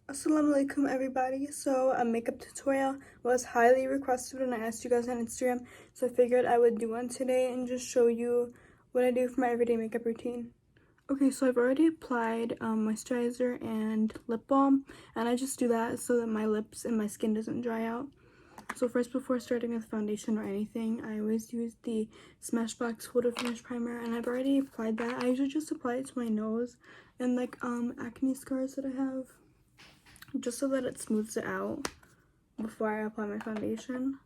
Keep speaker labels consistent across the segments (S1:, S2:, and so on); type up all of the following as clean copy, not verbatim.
S1: Assalamu alaikum everybody. So a makeup tutorial was highly requested when I asked you guys on Instagram, so I figured I would do one today and just show you what I do for my everyday makeup routine. Okay, so I've already applied moisturizer and lip balm, and I just do that so that my lips and my skin doesn't dry out. So first, before starting with foundation or anything, I always use the Smashbox Photo Finish Primer, and I've already applied that. I usually just apply it to my nose and like acne scars that I have, just so that it smooths it out before I apply my foundation.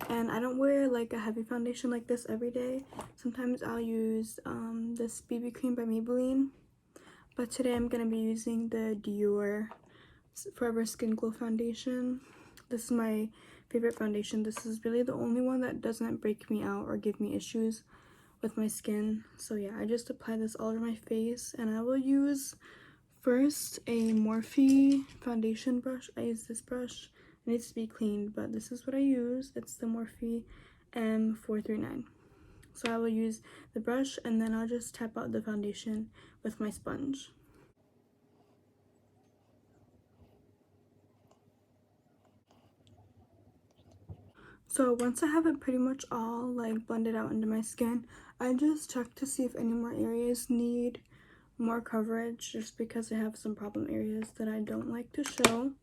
S1: And I don't wear like a heavy foundation like this every day. Sometimes I'll use this BB cream by Maybelline, but today I'm gonna be using the Dior Forever Skin Glow foundation. This is my favorite foundation. This is really the only one that doesn't break me out or give me issues with my skin. So yeah, I just apply this all over my face, and I will use first a Morphe foundation brush. I use this brush. It needs to be cleaned, but this is what I use. It's the Morphe M439. So I will use the brush, and then I'll just tap out the foundation with my sponge. So once I have it pretty much all like blended out into my skin, I just check to see if any more areas need more coverage, just because I have some problem areas that I don't like to show.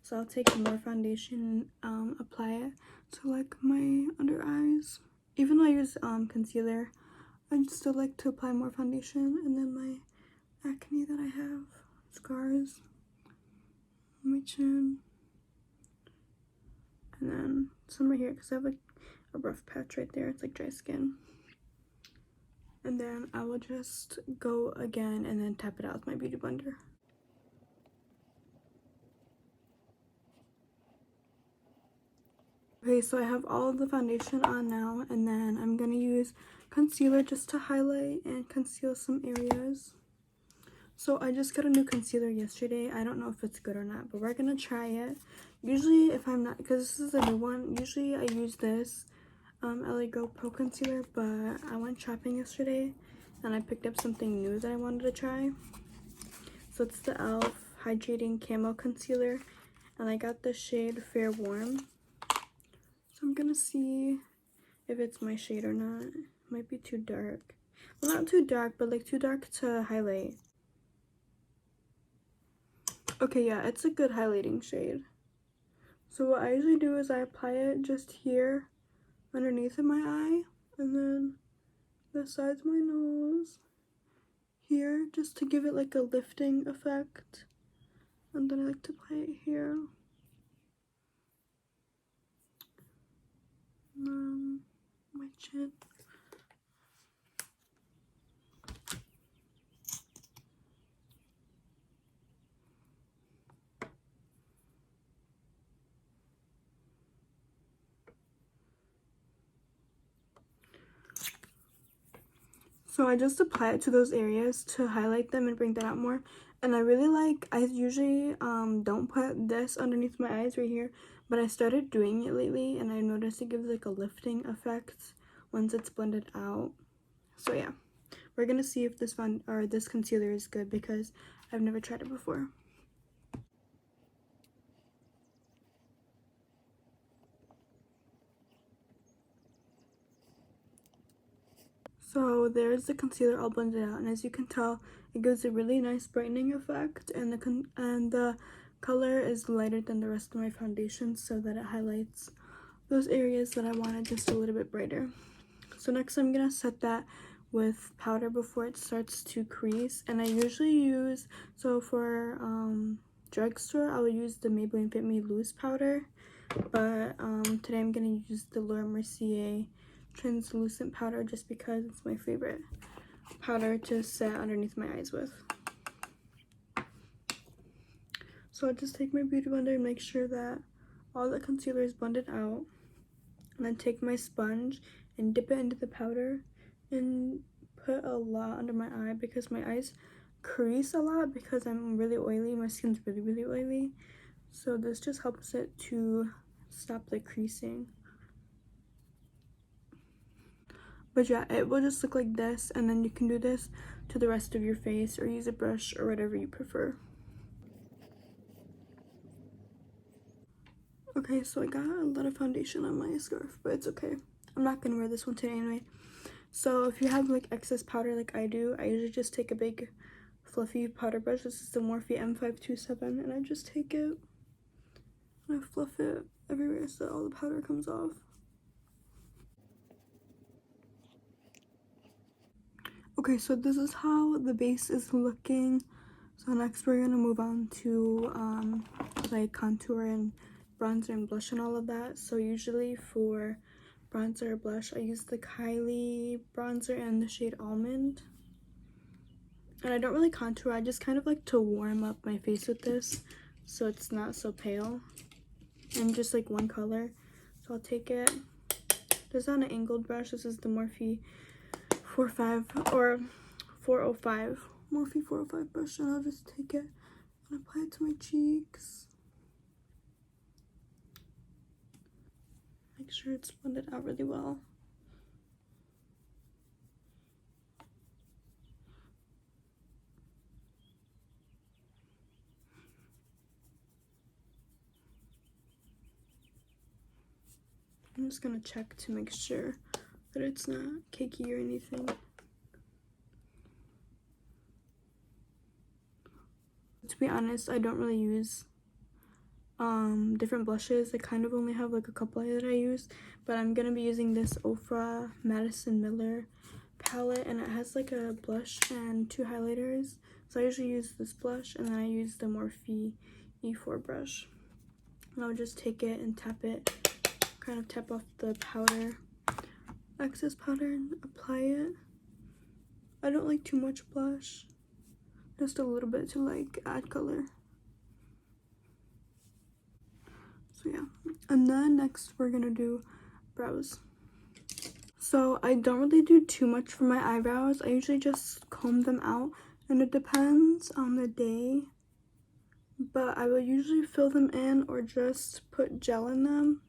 S1: So I'll take more foundation and apply it to like my under eyes. Even though I use concealer, I still like to apply more foundation. And then my acne that I have, scars on my chin, and then some right here because I have like a rough patch right there. It's like dry skin. And then I will just go again and then tap it out with my beauty blender. Okay, so I have all of the foundation on now, and then I'm gonna use concealer just to highlight and conceal some areas. So I just got a new concealer yesterday. I don't know if it's good or not, but we're gonna try it. Usually if I'm not, because this is a new one, usually I use this LA Girl Pro Concealer, but I went shopping yesterday and I picked up something new that I wanted to try. So it's the e.l.f. Hydrating Camo Concealer, and I got the shade Fair Warm. So I'm gonna see if it's my shade or not. It might be too dark. Well, not too dark, but like too dark to highlight. Okay, yeah, it's a good highlighting shade. So what I usually do is I apply it just here underneath of my eye, and then the sides of my nose here, just to give it like a lifting effect. And then I like to apply it here. My chin. So I just apply it to those areas to highlight them and bring that out more. And I really like, I usually don't put this underneath my eyes right here, but I started doing it lately, and I noticed it gives like a lifting effect once it's blended out. So yeah, we're gonna see if this concealer is good, because I've never tried it before. So there's the concealer all blended out, and as you can tell, it gives a really nice brightening effect, and the color is lighter than the rest of my foundation, so that it highlights those areas that I wanted just a little bit brighter. So next I'm gonna set that with powder before it starts to crease, and I usually use, so for drugstore, I will use the Maybelline Fit Me Loose powder, but today I'm gonna use the Laura Mercier translucent powder just because it's my favorite powder to set underneath my eyes with. So I just take my beauty blender and make sure that all the concealer is blended out, and then take my sponge and dip it into the powder and put a lot under my eye, because my eyes crease a lot because I'm really oily. My skin's really oily, so this just helps it to stop the creasing. But yeah, it will just look like this, and then you can do this to the rest of your face or use a brush or whatever you prefer. Okay, so I got a lot of foundation on my scarf, but it's okay. I'm not gonna wear this one today anyway. So if you have like excess powder like I do, I usually just take a big fluffy powder brush. This is the Morphe M527, and I just take it and I fluff it everywhere so all the powder comes off. Okay, so this is how the base is looking. So next we're gonna move on to like contour and bronzer and blush and all of that. So usually for bronzer or blush, I use the Kylie bronzer and the shade Almond. And I don't really contour, I just kind of like to warm up my face with this so it's not so pale and just like one color. So I'll take it. This is on an angled brush. This is the Morphe 405 Morphe 405 brush, and I'll just take it and apply it to my cheeks. Make sure it's blended out really well. I'm just gonna check to make sure that it's not cakey or anything. To be honest, I don't really use different blushes. I kind of only have like a couple that I use, but I'm gonna be using this Ofra Madison Miller palette, and it has like a blush and 2 highlighters. So I usually use this blush, and then I use the Morphe E4 brush. And I'll just take it and tap it, kind of tap off the powder, excess powder, and apply it. I don't like too much blush, just a little bit to like add color. So yeah, and then next we're gonna do brows. So I don't really do too much for my eyebrows. I usually just comb them out, and it depends on the day, but I will usually fill them in or just put gel in them.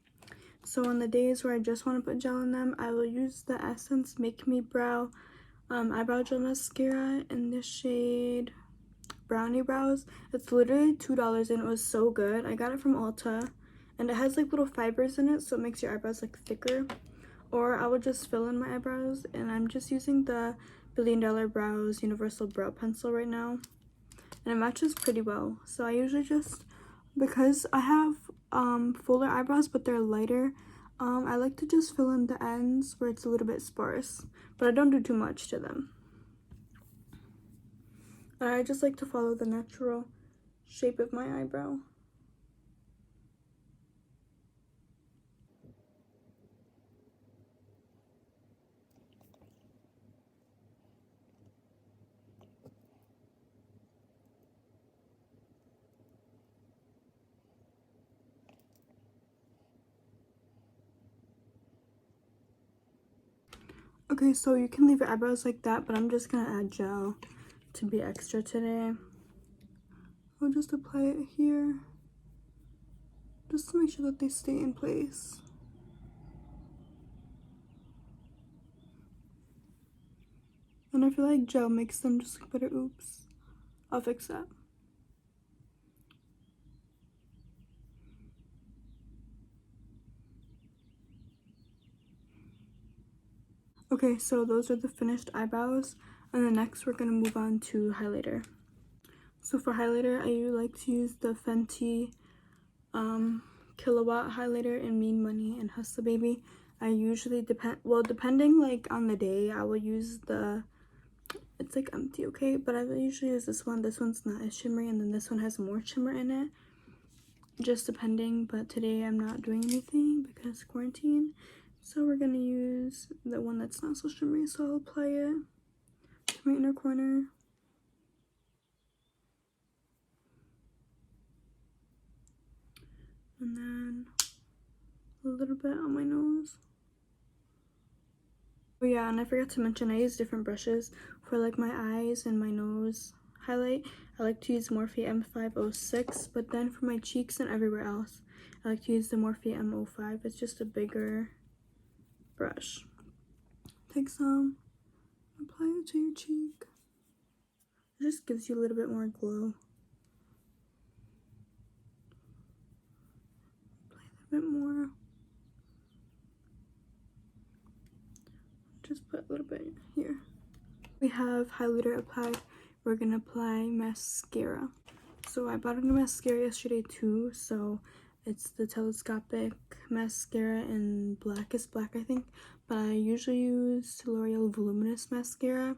S1: So on the days where I just want to put gel in them, I will use the Essence Make Me Brow eyebrow gel mascara in the shade Brownie Brows. It's literally $2 and it was so good. I got it from Ulta, and it has like little fibers in it, so it makes your eyebrows like thicker. Or I would just fill in my eyebrows, and I'm just using the Billion Dollar Brows Universal Brow Pencil right now, and it matches pretty well. So I usually just, because I have fuller eyebrows but they're lighter, I like to just fill in the ends where it's a little bit sparse, but I don't do too much to them. I just like to follow the natural shape of my eyebrow. Okay, so you can leave your eyebrows like that, but I'm just gonna add gel to be extra today. I'll just apply it here, just to make sure that they stay in place. And I feel like gel makes them just look better. Oops. I'll fix that. Okay, so those are the finished eyebrows, and then next we're gonna move on to highlighter. So for highlighter, I like to use the Fenty Kilowatt highlighter in Mean Money and Hustle Baby. I usually depending like on the day, I will use the, it's like empty, okay, but I will usually use this one. This one's not as shimmery, and then this one has more shimmer in it, just depending. But today I'm not doing anything because quarantine, so we're gonna use the one that's not so shimmery. So I'll apply it to my inner corner. And then a little bit on my nose. Oh yeah, and I forgot to mention, I use different brushes for like my eyes and my nose highlight. I like to use Morphe M506, but then for my cheeks and everywhere else, I like to use the Morphe M05. It's just a bigger brush. Take some, apply it to your cheek. It just gives you a little bit more glow. Apply bit more. Just put a little bit here. We have highlighter applied. We're gonna apply mascara. So I bought a new mascara yesterday too. So it's the telescopic mascara in Blackest Black, I think. But I usually use L'Oreal Voluminous mascara.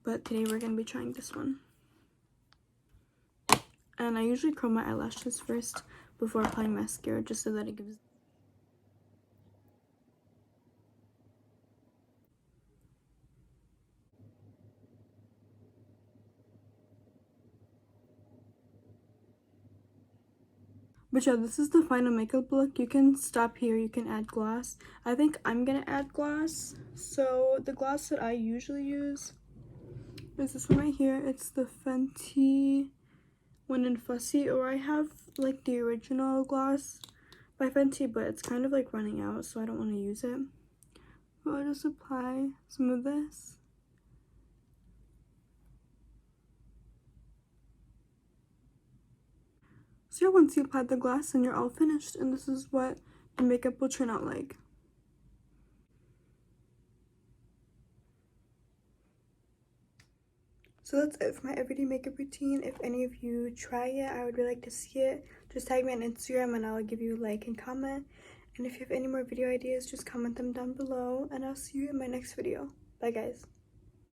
S1: But today we're gonna be trying this one. And I usually curl my eyelashes first before applying mascara, just so that it gives. But yeah, this is the final makeup look. You can stop here, you can add gloss. I think I'm gonna add gloss. So the gloss that I usually use is this one right here. It's the Fenty One in Fussy, or I have like the original gloss by Fenty, but it's kind of like running out, so I don't want to use it. So I'll just apply some of this. So yeah, once you applied the gloss, then you're all finished, and this is what the makeup will turn out like. So that's it for my everyday makeup routine. If any of you try it, I would really like to see it. Just tag me on Instagram and I'll give you a like and comment. And if you have any more video ideas, just comment them down below, and I'll see you in my next video. Bye guys.